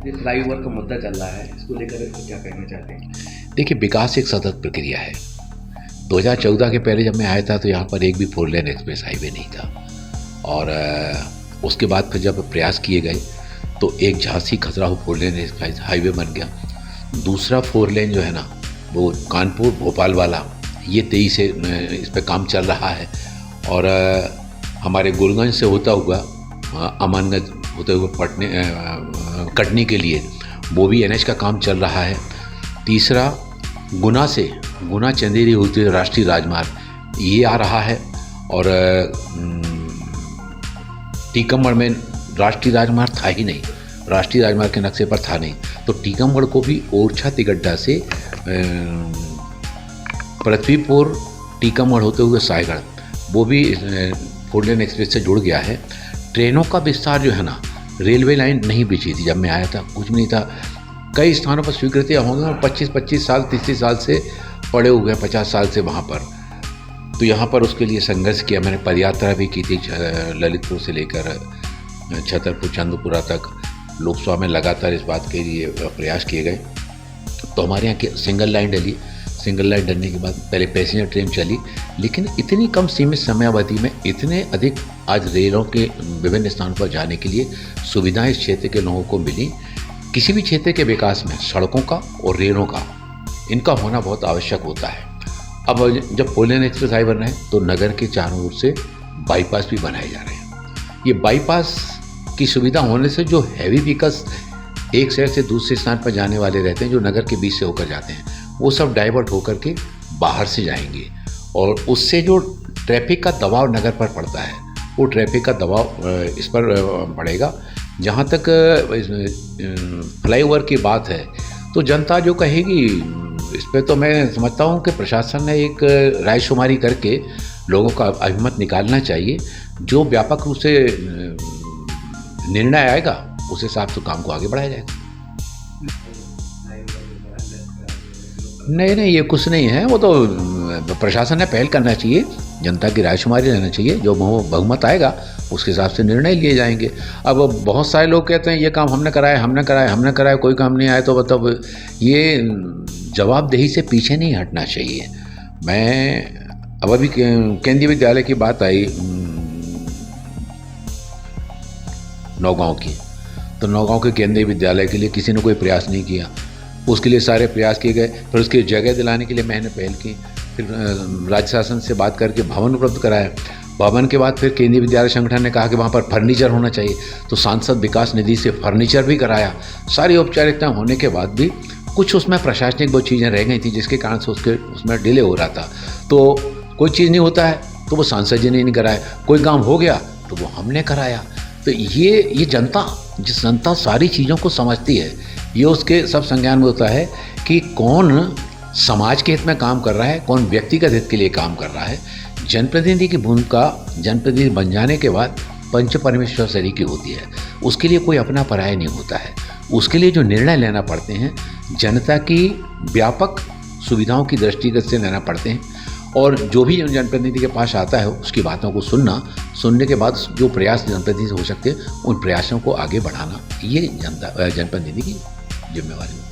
ये फ्लाईओवर का मुद्दा चल रहा है, इसको लेकर क्या कहना चाहते हैं? देखिए, विकास एक सतत प्रक्रिया है। 2014 के पहले जब मैं आया था तो यहाँ पर एक भी 4 लेन एक्सप्रेस हाईवे नहीं था, और उसके बाद फिर जब प्रयास किए गए तो एक झांसी खजुराहो 4 लेन एक्सप्रेस हाईवे बन गया। दूसरा 4 लेन जो है ना, वो कानपुर भोपाल वाला, ये 23 से इस पर काम चल रहा है। और हमारे गुरुगंज से होता हुआ अमानगंज होते हुए कटनी के लिए वो भी NH का काम चल रहा है। तीसरा गुना चंदेरी होते हुए राष्ट्रीय राजमार्ग ये आ रहा है। और टीकमगढ़ में राष्ट्रीय राजमार्ग था ही नहीं, राष्ट्रीय राजमार्ग के नक्शे पर था नहीं, तो टीकमगढ़ को भी ओरछा तिगड्डा से पृथ्वीपुर टीकमगढ़ होते हुए सायगढ़ वो भी 4 लेन एक्सप्रेस से जुड़ गया है। ट्रेनों का विस्तार जो है ना, रेलवे लाइन नहीं बिछी थी जब मैं आया था, कुछ भी नहीं था। कई स्थानों पर स्वीकृतियाँ होंगी और 25 साल 30 साल से पड़े हुए हैं, 50 साल से वहाँ पर। तो यहाँ पर उसके लिए संघर्ष किया मैंने, पदयात्रा भी की थी ललितपुर से लेकर छतरपुर चंद्रपुरा तक। लोकसभा में लगातार इस बात के लिए प्रयास किए गए। तो हमारे यहाँ की सिंगल लाइन डली, सिंगल लाइन डलने के बाद पहले पैसेंजर ट्रेन चली, लेकिन इतनी कम सीमित समयावधि में इतने अधिक आज रेलों के विभिन्न स्थानों पर जाने के लिए सुविधाएं इस क्षेत्र के लोगों को मिली। किसी भी क्षेत्र के विकास में सड़कों का और रेलों का, इनका होना बहुत आवश्यक होता है। अब जब 4 लेन एक्सप्रेस हाईवे बन रहे हैं तो नगर के चारों ओर से बाईपास भी बनाए जा रहे हैं। ये बाईपास की सुविधा होने से जो हैवी व्हीकल्स एक शहर से दूसरे स्थान पर जाने वाले रहते हैं, जो नगर के बीच से होकर जाते हैं, वो सब डाइवर्ट होकर के बाहर से जाएंगे, और उससे जो ट्रैफिक का दबाव नगर पर पड़ता है वो ट्रैफिक का दबाव इस पर पड़ेगा। जहाँ तक फ्लाईओवर की बात है तो जनता जो कहेगी इस पर, तो मैं समझता हूँ कि प्रशासन ने एक रायशुमारी करके लोगों का अभिमत निकालना चाहिए। जो व्यापक रूप से निर्णय आएगा उस हिसाब से काम को आगे बढ़ाया जाएगा। नहीं, ये कुछ नहीं है, वो तो प्रशासन ने पहल करना चाहिए, जनता की रायशुमारी रहना चाहिए, जो बहुमत आएगा उसके हिसाब से निर्णय लिए जाएंगे। अब बहुत सारे लोग कहते हैं ये काम हमने कराया, कोई काम नहीं आया, तो मतलब ये जवाबदेही से पीछे नहीं हटना चाहिए। मैं अब अभी केंद्रीय विद्यालय की बात आई नौगांव की, तो नौगांव के केंद्रीय विद्यालय के लिए किसी ने कोई प्रयास नहीं किया। उसके लिए सारे प्रयास किए गए, फिर उसकी जगह दिलाने के लिए मैंने पहल की, फिर राज्य शासन से बात करके भवन उपलब्ध कराया। भवन के बाद फिर केंद्रीय विद्यालय संगठन ने कहा कि वहाँ पर फर्नीचर होना चाहिए, तो सांसद विकास निधि से फर्नीचर भी कराया। सारी औपचारिकताएं होने के बाद भी कुछ उसमें प्रशासनिक वो चीज़ें रह गई थी जिसके कारण से उसमें डिले हो रहा था। तो कोई चीज़ नहीं होता है तो वो सांसद जी ने नहीं कराया, कोई काम हो गया तो वो हमने कराया। तो ये जनता सारी चीज़ों को समझती है, ये उसके सब संज्ञान में होता है कि कौन समाज के हित में काम कर रहा है, कौन व्यक्तिगत हित के लिए काम कर रहा है। जनप्रतिनिधि की भूमिका जनप्रतिनिधि बन जाने के बाद पंच परमेश्वर शरीर की होती है, उसके लिए कोई अपना पराया नहीं होता है। उसके लिए जो निर्णय लेना पड़ते हैं जनता की व्यापक सुविधाओं की दृष्टिगत से लेना पड़ते हैं, और जो भी जनप्रतिनिधि के पास आता है उसकी बातों को सुनने के बाद जो प्रयास जनप्रतिनिधि से हो सकते हैं उन प्रयासों को आगे बढ़ाना, ये जनप्रतिनिधि की जिम्मेवारी होती है।